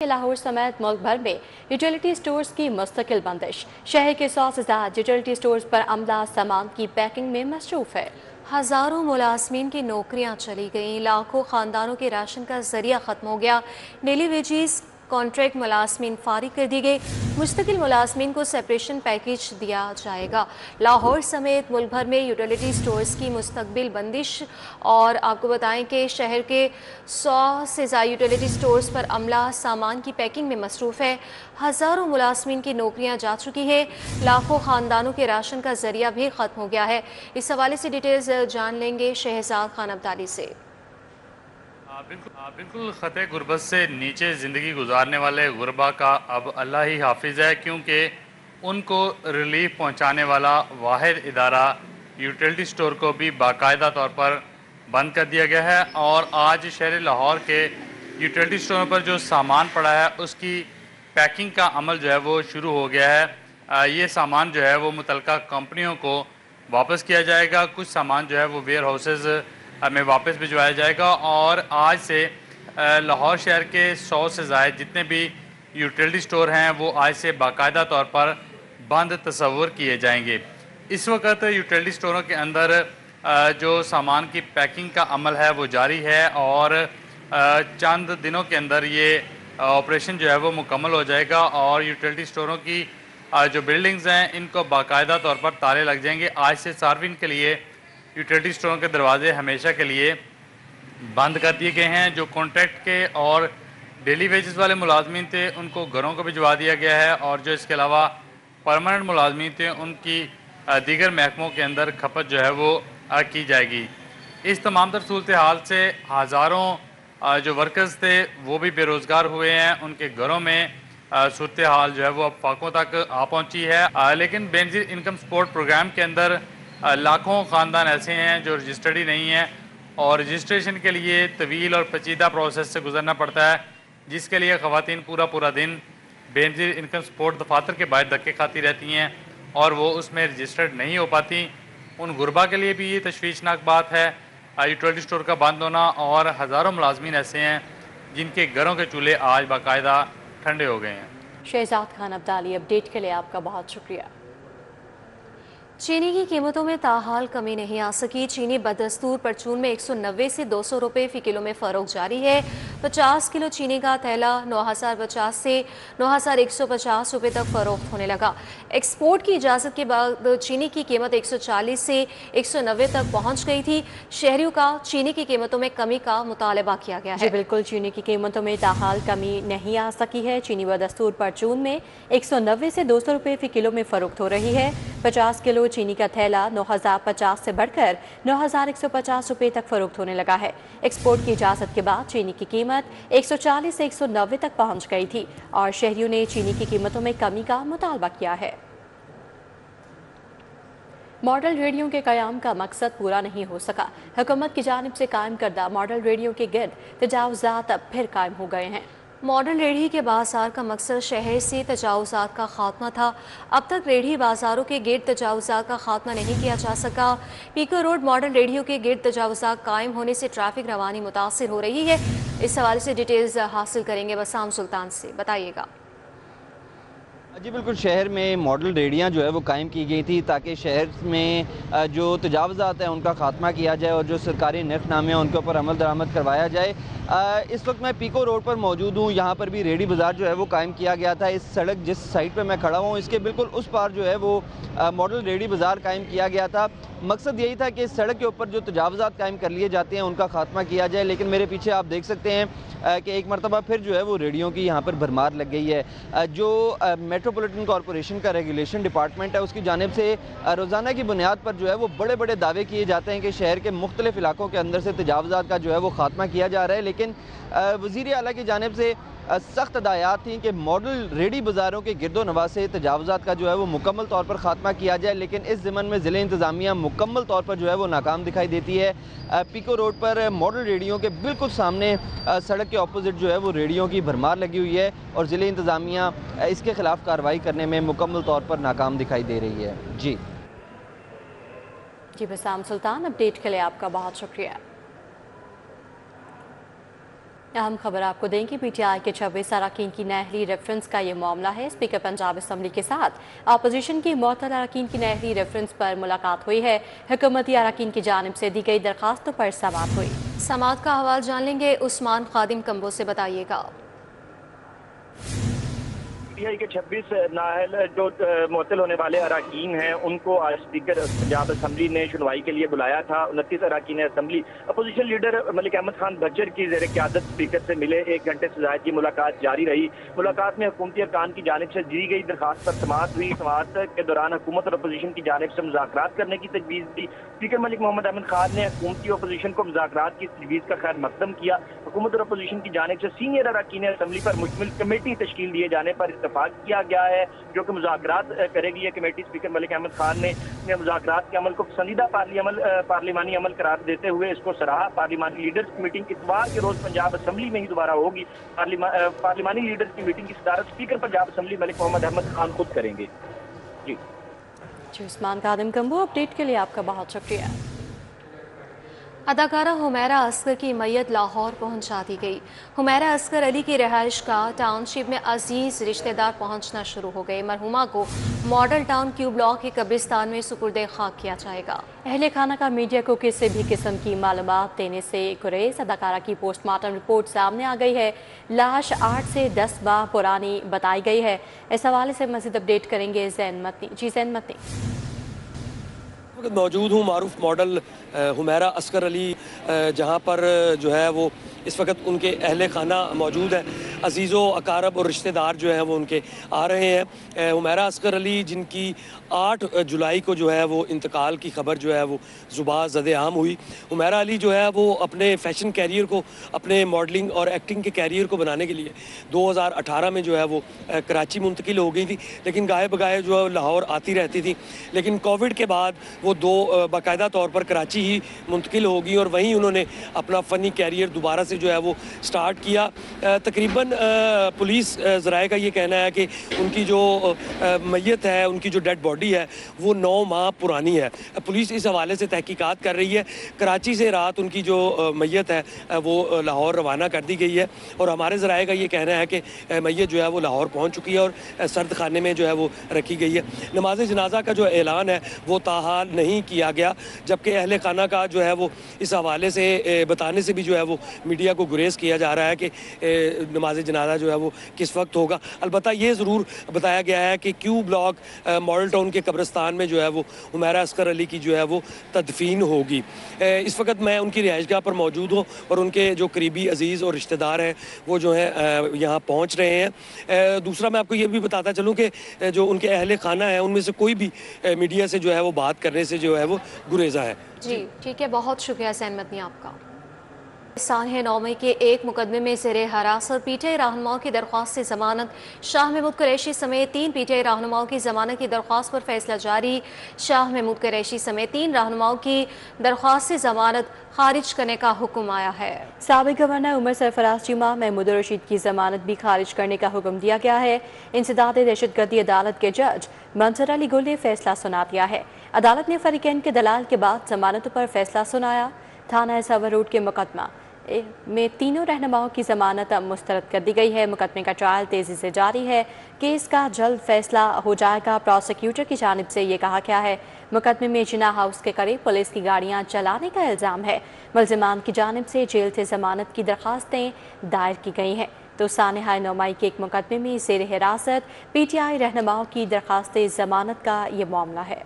लाहौर समेत मुल्क भर में यूटिलिटी स्टोर्स की मुस्तकिल बंदिश। शहर के 100 से ज्यादा यूटिलिटी स्टोर्स पर अमला सामान की पैकिंग में मसरूफ है। हजारों मुलाजमीन की नौकरियां चली गईं, लाखों खानदानों के राशन का जरिया खत्म हो गया। डेली वेजेस कॉन्ट्रैक्ट मुलाजमीन फारिग कर दी गई। मुस्तकिल मुलाजमीन को सेपरेशन पैकेज दिया जाएगा। लाहौर समेत मुल्क भर में यूटिलिटी स्टोर्स की मुस्तकबिल बंदिश। और आपको बताएं कि शहर के 100 से ज़्यादा यूटिलिटी स्टोर्स पर अमला सामान की पैकिंग में मसरूफ़ है। हज़ारों मुलाजमीन की नौकरियां जा चुकी हैं, लाखों ख़ानदानों के राशन का जरिया भी ख़त्म हो गया है। इस हवाले से डिटेल्स जान लेंगे शहजाद खान अब्दाली से। बिल्कुल ख़ते गुरबत से नीचे ज़िंदगी गुजारने वाले गुरबा का अब अल्लाह ही हाफिज़ है, क्योंकि उनको रिलीफ पहुंचाने वाला वाहिद इदारा यूटिलिटी स्टोर को भी बाकायदा तौर पर बंद कर दिया गया है। और आज शहर लाहौर के यूटिलिटी स्टोरों पर जो सामान पड़ा है उसकी पैकिंग का अमल जो है वो शुरू हो गया है। ये सामान जो है वो मुतलका कंपनियों को वापस किया जाएगा। कुछ सामान जो है वो वेयर हाउसेज़ में वापस भिजवाया जाएगा। और आज से लाहौर शहर के 100 से ज़ायद जितने भी यूटिलिटी स्टोर हैं वो आज से बाकायदा तौर पर बंद तस्वुर किए जाएंगे। इस वक्त यूटिलिटी स्टोरों के अंदर जो सामान की पैकिंग का अमल है वो जारी है और चंद दिनों के अंदर ये ऑपरेशन जो है वो मुकम्मल हो जाएगा और यूटिलिटी स्टोरों की जो बिल्डिंग्स हैं इनको बाकायदा तौर पर ताले लग जाएंगे। आज से सार्वजनिक के लिए यूटिलिटी स्टोरों के दरवाजे हमेशा के लिए बंद कर दिए गए हैं। जो कॉन्ट्रैक्ट के और डेली वेजेस वाले मुलाजमीन थे उनको घरों को भिजवा दिया गया है और जो इसके अलावा परमानेंट मुलाजमीन थे उनकी दीगर महकमों के अंदर खपत जो है वो की जाएगी। इस तमाम तर सूरत हाल से हज़ारों जो वर्कर्स थे वो भी बेरोज़गार हुए हैं। उनके घरों में सूरत हाल जो है वो अब फाकों तक आ पहुँची है। लेकिन बेनज़ीर इनकम सपोर्ट प्रोग्राम के अंदर लाखों ख़ानदान ऐसे हैं जो रजिस्टर्ड ही नहीं हैं और रजिस्ट्रेशन के लिए तवील और पेचीदा प्रोसेस से गुजरना पड़ता है, जिसके लिए ख़वातीन पूरा दिन बेनज़ीर इनकम सपोर्ट दफातर के बाहर धक्के खाती रहती हैं और वो उसमें रजिस्टर्ड नहीं हो पाती। उन गुरबा के लिए भी ये तशवीशनाक बात है यूटिलिटी स्टोर का बंद होना। और हज़ारों मुलाजमीन ऐसे हैं जिनके घरों के चूल्हे आज बाकायदा ठंडे हो गए हैं। शहजाद खान अब्दाली, अपडेट के लिए आपका बहुत शुक्रिया। चीनी की कीमतों में ताहाल कमी नहीं आ सकी। चीनी बदस्तूर परचून में 190 से 200 रुपये फ़ी किलो में फ़रोख्त जारी है। 50 किलो चीनी का थैला 9050 से 9150 रुपये तक फ़रोख्त होने लगा। एक्सपोर्ट की इजाज़त के बाद चीनी की कीमत 140 से 190 तक पहुँच गई थी। शहरियों का चीनी की कीमतों में कमी का मुतालबा किया गया है। जी बिल्कुल, चीनी की कीमतों में ताहाल कमी नहीं आ सकी है। चीनी बदस्तूर परचून में 190 से 200 रुपये फ़ी किलो में फ़रोख्त हो रही है। 50 किलो चीनी का थैला 9050 से बढ़कर 9150 रुपये तक फरोख्त होने लगा है। एक्सपोर्ट की इजाज़त के बाद चीनी की कीमत 140 से 190 तक पहुंच गई थी और शहरियों ने चीनी की कीमतों में कमी का मुतालबा किया है। मॉडल रेडियो के क़याम का मकसद पूरा नहीं हो सका। हुकूमत की जानिब से कायम करदा मॉडल रेडियो के गिर्द तजावुज़ात अब फिर कायम हो गए हैं। मॉडल रेढ़ी के बाजार का मकसद शहर से तजावुज़ात का खात्मा था। अब तक रेढ़ी बाजारों के गिर्द तजावुज़ात का खात्मा नहीं किया जा सका। पीको रोड मॉडल रेढ़ियों के गिर्द तजावुज़ात कायम होने से ट्रैफिक रवानी मुतासिर हो रही है। इस हवाले से डिटेल्स हासिल करेंगे बसाम सुल्तान से, बताइएगा। जी बिल्कुल, शहर में मॉडल रेडियाँ जो है वो कायम की गई थी ताकि शहर में जो तजावुज़ात हैं उनका खात्मा किया जाए और जो सरकारी नरखनामे हैं उनके ऊपर अमल दरामद करवाया जाए। इस वक्त मैं पीको रोड पर मौजूद हूँ। यहाँ पर भी रेडी बाज़ार जो है वो कायम किया गया था। इस सड़क जिस साइड पर मैं खड़ा हूँ इसके बिल्कुल उस पार जो है वो मॉडल रेडी बाज़ार कायम किया गया था। मकसद यही था कि इस सड़क के ऊपर जो तजावुज़ात कायम कर लिए जाते हैं उनका खात्मा किया जाए। लेकिन मेरे पीछे आप देख सकते हैं कि एक मरतबा फिर जो है वो रेडियों की यहाँ पर भरमार लग गई है। जो मेट्रोपॉलिटन कॉरपोरेशन का रेगुलेशन डिपार्टमेंट है उसकी जानिब से रोज़ाना की बुनियाद पर जो है वो बड़े बड़े दावे किए जाते हैं कि शहर के मुख्तलिफ इलाकों के अंदर से तजावुज़ात का जो है वो खात्मा किया जा रहा है। लेकिन वज़ीर आला की जानिब से सख्त हदायत थी कि मॉडल रेडी बाज़ारों के गिरदो नवाज से तजावुज़ात का जो है वो मुकम्मल तौर पर ख़ात्मा किया जाए। लेकिन इस ज़िमन में ज़िले इंतज़ामिया मुकम्मल तौर पर जो है वो नाकाम दिखाई देती है। पीको रोड पर मॉडल रेडियों के बिल्कुल सामने सड़क के अपोजिट जो है वो रेडियों की भरमार लगी हुई है और ज़िले इंतज़ामिया इसके ख़िलाफ़ कार्रवाई करने में मुकम्मल तौर पर नाकाम दिखाई दे रही है। जी बसाम सुल्तान, अपडेट के लिए आपका बहुत शुक्रिया। अहम खबर आपको दें कि पीटीआई के 26 अरकान की नहरी रेफरेंस का ये मामला है। स्पीकर पंजाब असम्बली के साथ अपोजिशन की मुअत्तल अरकान की नहरी रेफरेंस पर मुलाकात हुई है। हुकूमती अरकान की जानिब से दी गई दरखास्तों पर समाअत हुई। समाअत का हवाल जान लेंगे उस्मान खादिम कम्बो से, बताइएगा। पीटीआई के 26 नाअहल जो मुअत्तल होने वाले अरकान हैं उनको आज स्पीकर पंजाब असम्बली ने सुनवाई के लिए बुलाया था। 29 अरकान assembly opposition leader Malik Ahmad Khan Bhachar की ज़ेर क़यादत स्पीकर से मिले। 1 घंटे से ज़ायद की मुलाकात जारी रही। मुलाकात में हुकूमती अरकान की जानिब से दी गई दरखास्त पर समाअत हुई। समाअत के दौरान हुकूमत और अपोजिशन की जानिब से मुज़ाकरात करने की तजवीज़ दी। स्पीकर मलिक मोहम्मद अहमद खान ने हुकूमती अपोजिशन को मुज़ाकरात की तजवीज़ का खैर मकदम किया। हुकूमत और अपोजिशन की जानिब से सीनियर अरकान असम्बली पर मुश्तमिल कमेटी तश्कील दिए जाने पर इत्तफाक किया गया है, जो कि मुज़ाकरात करेगी। ये कमेटी स्पीकर मलिक अहमद खान ने मुज़ाकरात के अमल को पसंदीदा पार्लिमानी अमल करार देते हुए इसको सराहा। पार्लिमानी लीडर्स की मीटिंग इतवार के रोज पंजाब असम्बली में ही दोबारा होगी। पार्लिमानी लीडर्स की मीटिंग की सदारत स्पीकर पंजाब असम्बली मलिक मोहम्मद अहमद खान खुद करेंगे। जी उस्मान खादिम कम्बो, अपडेट के लिए आपका बहुत शुक्रिया। अदाकारा हुमैरा असगर की मैयत लाहौर पहुंचा दी गई। हुमैरा असगर अली की रिहाइश का टाउनशिप में अजीज रिश्तेदार पहुंचना शुरू हो गए। मरहुमा को मॉडल टाउन क्यू ब्लॉक के कब्रिस्तान में सुपुर्द खाक किया जाएगा। अहले खाना का मीडिया को किसी भी किस्म की मालूमात देने से गुरेज। अदाकारा की पोस्टमार्टम रिपोर्ट सामने आ गई है। लाश 8 से 10 माह पुरानी बताई गई है। इस हवाले से मज़ीद अपडेट करेंगे ज़ैन मतनी। जी ज़ैन मतनी। मौजूद हूँ मारूफ मॉडल हुमैरा असगर अली, जहाँ पर जो है वो इस वक्त उनके अहले खाना मौजूद है। अजीज़ो अकारब और रिश्तेदार जो हैं वो उनके आ रहे हैं। हुमैरा असगर अली जिनकी 8 जुलाई को जो है वो इंतकाल की खबर जो है वो ज़ुबान ज़द-ए-आम हुई। हुमैरा अली जो है वो अपने फ़ैशन कैरियर को, अपने मॉडलिंग और एक्टिंग के कैरियर को बनाने के लिए 2018 में जो है वो कराची मुंतकिल हो गई थी, लेकिन गाए बगाए जो है लाहौर आती रहती थी। लेकिन कोविड के बाद वो बाकायदा तौर पर कराची ही मुंतकिल होगी और वहीं उन्होंने अपना फ़नी कैरियर दोबारा से जो है वो स्टार्ट किया। तकरीबन पुलिस ज़राए का ये कहना है कि उनकी जो मैयत है, उनकी जो डेड बॉडी है वो 9 माह पुरानी है। पुलिस इस हवाले से तहकीकात कर रही है। कराची से रात उनकी जो मैयत है वो लाहौर रवाना कर दी गई है और हमारे ज़राए का ये कहना है कि मैयत जो है वो लाहौर पहुँच चुकी है और सर्द खाने में जो है वो रखी गई है। नमाज जनाजा का जो ऐलान है वो ताहाल नहीं किया गया, जबकि अहले खाना का जो है वो इस हवाले से बताने से भी जो है वो मीडिया को गुरेज किया जा रहा है कि नमाज जनाजा जो है वो किस वक्त होगा। अलबत्ता ये ज़रूर बताया गया है कि क्यू ब्लॉक मॉडल टाउन के कब्रिस्तान में जो है वो हुमैरा असगर अली की जो है वो तदफीन होगी। इस वक्त मैं उनकी रिहाइशगाह पर मौजूद हूँ और उनके जो करीबी अजीज़ और रिश्तेदार हैं वो जो हैं यहाँ पहुँच रहे हैं। दूसरा मैं आपको ये भी बताता चलूँ कि जो उनके अहले खाना है उनमें से कोई भी मीडिया से जो है वो बात करने से जो है वो गुरेजा है। जी ठीक है, बहुत शुक्रिया ज़ैन मतनी आपका। सानह 9 मई के एक मुकदमे में ज़ेरे हिरासत पीटीआई रहनुमाओं की दरख्वास्त से ज़मानत। शाह महमूद कुरैशी समेत 3 पीटीआई रहनुमाओं की ज़मानत की दरख्वास्त पर फैसला जारी। शाह महमूद कुरैशी समेत 3 रहनुमाओं की दरख्वास्त से ज़मानत खारिज करने का हुक्म आया है। साबिक़ गवर्नर उमर सरफराज चीमा महमूद रशीद की ज़मानत भी खारिज करने का हुक्म दिया गया है। इंसदाद दहशतगर्दी अदालत के जज मंसूर अली गुल ने फैसला सुना दिया है। अदालत ने फरीकैन के दलाल के बाद ज़मानतों पर फैसला सुनाया। थाना सवर रोड के मुकदमा में तीनों रहनुमाओं की ज़मानत मुस्तरद कर दी गई है। मुकदमे का ट्रायल तेज़ी से जारी है। केस का जल्द फैसला हो जाएगा। प्रोसिक्यूटर की जानिब से ये कहा गया है। मुकदमे में जिना हाउस के करीब पुलिस की गाड़ियां चलाने का इल्ज़ाम है। मुल्ज़िमान की जानिब से जेल से ज़मानत की दरख्वास्तें दायर की गई हैं। तो सानह 9 मई के एक मुकदमे में ज़ेर हिरासत पीटीआई रहनुमाओं की दरख्वास्त ज़मानत का ये मामला है।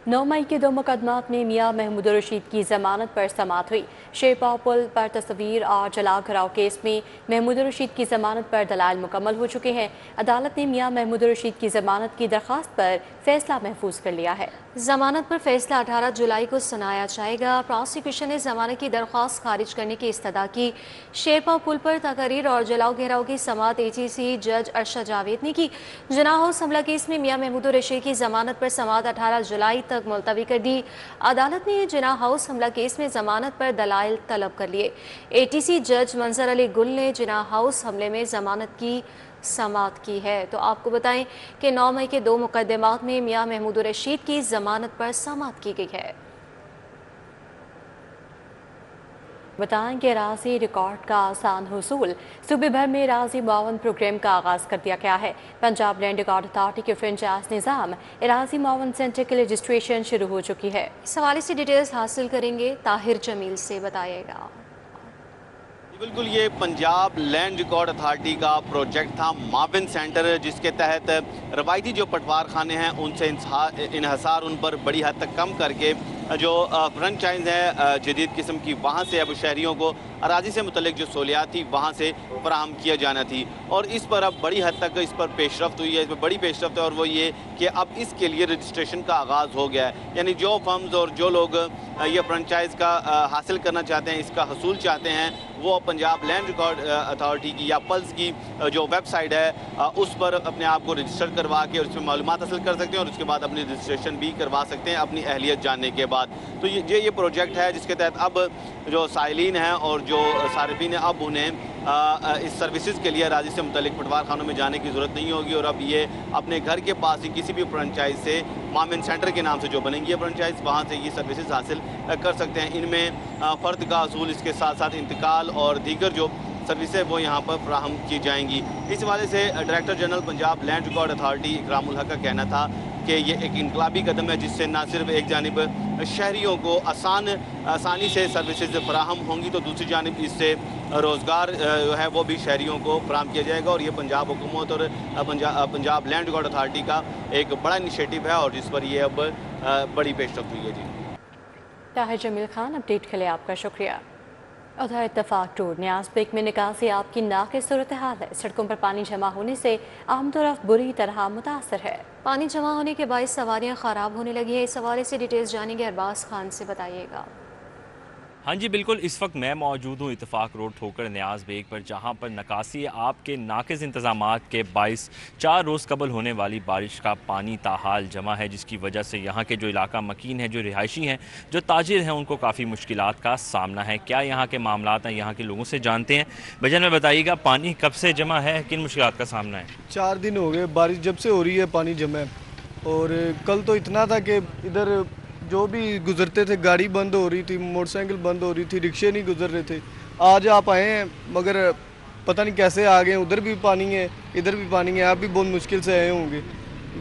9 मई के 2 मुकदमात में मियां महमूद रशीद की जमानत पर समाअत हुई। शेरपाव पुल पर तस्वीर और जलाओ घराव केस में महमूद रशीद की जमानत पर दलाइल मुकम्मल हो चुके हैं। अदालत ने मियां महमूद रशीद की जमानत की दरख्वास्त पर फैसला महफूज कर लिया है। जमानत पर फैसला 18 जुलाई को सुनाया जाएगा। प्रोसिक्यूशन ने जमानत की दरख्वास्त खारिज करने की इस्तदा की। शेरपाव पुल पर तकरीर और जलाओ घेराव की समाअत एजीसी जज अरशद जावेद ने की। जिना हाउस हमला केस में मियां महमूद रशीद की जमानत पर समाअत 18 जुलाई तक मुलतवी कर दी। अदालत ने जिना हाउस हमला केस में जमानत पर दलाइल तलब कर लिए। एटीसी जज मंसूर अली गुल ने जिना हाउस हमले में जमानत की समाअत की है। तो आपको बताएं कि 9 मई के 2 मुकदमात में मियां महमूद रशीद की जमानत पर समाअत की गई है। बताएं कि राजी रिकॉर्ड का आसान हुसूल, सूबे भर में राजी मुआवन प्रोग्राम का आगाज कर दिया गया है। पंजाब लैंड रिकॉर्ड अथॉरिटी के फ्रेंचाइज निज़ाम राजी मुआवन सेंटर की रजिस्ट्रेशन शुरू हो चुकी है। इस हवाले से डिटेल्स हासिल करेंगे ताहिर जमील से, बताइएगा। बिल्कुल, ये पंजाब लैंड रिकॉर्ड अथॉरिटी का प्रोजेक्ट था माविन सेंटर, जिसके तहत रवायती जो पटवार खाने हैं उनसे इन्हसार उन पर बड़ी हद तक कम करके जो फ्रेंचाइज है जदीद किस्म की, वहाँ से अब शहरियों को अराजी से मुतल्लिक जो सहूलियात थी वहाँ से फराहम किया जाना थी। और इस पर अब बड़ी हद तक इस पर पेशरफ्त हुई है, इस पर बड़ी पेशरफ्त है, और वो ये कि अब इसके लिए रजिस्ट्रेशन का आगाज़ हो गया है। यानी जो फर्म्स और जो लोग ये फ्रेंचाइज का हासिल करना चाहते हैं, इसका हसूल चाहते हैं, वो पंजाब लैंड रिकॉर्ड अथॉरिटी की या पल्स की जो वेबसाइट है उस पर अपने आप को रजिस्टर करवा के और उसमें मालूमात हासिल कर सकते हैं और उसके बाद अपनी रजिस्ट्रेशन भी करवा सकते हैं अपनी अहलियत जानने के बाद। तो ये प्रोजेक्ट है जिसके तहत अब जो साइलिन हैं और जो सारिफिन हैं, अब उन्हें इस सर्विसेज के लिए राजी से मुतल्लिक पटवार खानों में जाने की ज़रूरत नहीं होगी, और अब ये अपने घर के पास ही किसी भी फ्रेंचाइज से माविन सेंटर के नाम से जो बनेंगी फ्रेंचाइज, वहाँ से ये सर्विसेज हासिल कर सकते हैं। इनमें फ़र्द का असूल, इसके साथ साथ इंतकाल और दीगर जो सर्विसेज वो यहाँ पर फ्राहम की जाएंगी। इस हवाले से director general Punjab land record authority Ikramul Haq का कहना था कि ये एक इनकलाबी कदम है, जिससे ना सिर्फ एक जानिब शहरियों को आसानी से सर्विसेज फराहम होंगी, तो दूसरी जानिब इससे रोज़गार जो है वो भी शहरियों को फराहम किया जाएगा। और ये पंजाब हुकूमत और पंजाब लैंड रिकॉर्ड अथॉरिटी का एक बड़ा इनिशिएटिव है और जिस पर ये अब बड़ी पेशरफ्त हुई है। जी ताहिर जमील खान, अपडेट के लिए आपका शुक्रिया। उधर इत्तफाक रोड न्याज बेग में निकासी आपकी नाक़िस सूरत हाल है। सड़कों पर पानी जमा होने से आमदोरफ्त बुरी तरह मुतासर है। पानी जमा होने के बायस सवारियां खराब होने लगी है। इस हवाले से डिटेल्स जानेंगे अरबाज खान से, बताइएगा। हाँ जी बिल्कुल, इस वक्त मैं मौजूद हूँ इत्तफाक रोड ठोकर न्याज बेग पर, जहाँ पर नकासी आपके नाक़िस इंतज़ामात के बाइस 4 रोज़ कबल होने वाली बारिश का पानी ताहाल जमा है, जिसकी वजह से यहाँ के जो इलाका मकीन है, जो रिहायशी हैं, जो ताजिर हैं, उनको काफ़ी मुश्किलात का सामना है। क्या यहाँ के मामलात हैं, यहाँ के लोगों से जानते हैं। भजन में बताइएगा, पानी कब से जमा है, किन मुश्किलात का सामना है? 4 दिन हो गए, बारिश जब से हो रही है पानी जमा है। और कल तो इतना था कि इधर जो भी गुजरते थे गाड़ी बंद हो रही थी, मोटरसाइकिल बंद हो रही थी, रिक्शे नहीं गुजर रहे थे। आज आप आए हैं मगर पता नहीं कैसे आ गए, उधर भी पानी है इधर भी पानी है, आप भी बहुत मुश्किल से आए होंगे।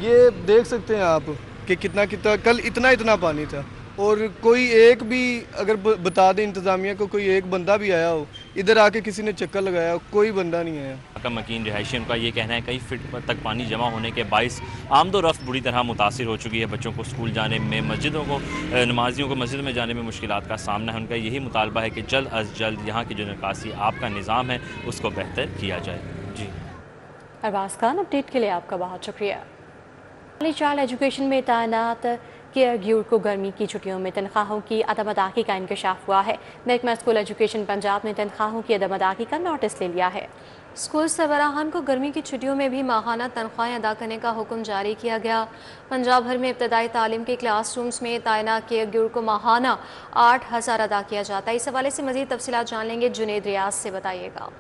ये देख सकते हैं आप कि कितना कल इतना पानी था, और कोई एक भी अगर बता दें इंतज़ामिया को, कोई एक बंदा भी आया हो इधर आके किसी ने चक्कर लगाया हो, कोई बंदा नहीं आया। का मकीन रिहायशी का ये कहना है कई फीट तक पानी जमा होने के बाइस आमदोरफ्त बुरी तरह मुतासिर हो चुकी है। बच्चों को स्कूल जाने में, नमाजियों को मस्जिद में जाने में मुश्किलात का सामना है। उनका यही मुतालबा है कि जल्द अज जल्द यहाँ की जो निकासी आपका निज़ाम है उसको बेहतर किया जाए। जी अरबाज खान, अपडेट के लिए आपका बहुत शुक्रिया। चाइल्ड एजुकेशन में तैनात केयर गिवर को गर्मी की छुट्टियों में तनख्वाहों की अदम अदागी का इंकशाफ हुआ है। महकमा स्कूल एजुकेशन पंजाब ने तनख्वाहों की अदम अदागी का नोटिस ले लिया है। स्कूल सरबराहान को गर्मी की छुट्टियों में भी माहाना तनख्वाहें अदा करने का हुक्म जारी किया गया। पंजाब भर में इब्तदाई तालीम के क्लासरूम्स में तैनात केयर गिवर को माहाना 8,000 अदा किया जाता है। इस हवाले से मज़ीद तफसीलात जान लेंगे जुनेद रियाज से, बताइएगा।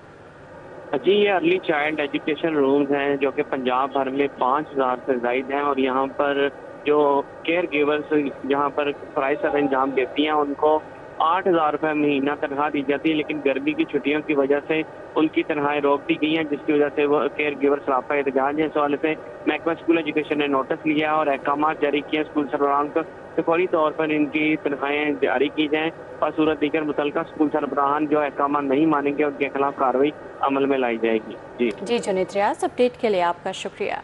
जी, ये अर्ली चाइल्ड एजुकेशन रूम्स हैं जो कि पंजाब भर में 5,000 से ज़ायद हैं, और यहाँ पर जो केयर गिवर्स यहाँ पर फ़राइज़ सर अंजाम देती हैं उनको 8,000 रुपये महीना तनख्वाह दी जाती है। लेकिन गर्मी की छुट्टियों की वजह से उनकी तनख्वाहें रोक दी गई हैं, जिसकी वजह से वो केयर गिवर सरापा एहतजाज है। इस हवाले से महकमा स्कूल एजुकेशन ने नोटिस लिया और अहकाम जारी किए स्कूल सरबराहान को कि फौरी तौर पर इनकी तनख्वाहें जारी की जाएँ, और सूरत दीगर मुतल्लिका स्कूल सरबराहान जो अहकाम नहीं मानेंगे उनके खिलाफ कार्रवाई अमल में लाई जाएगी। जी जुनेद रियाज, अपडेट के लिए आपका शुक्रिया।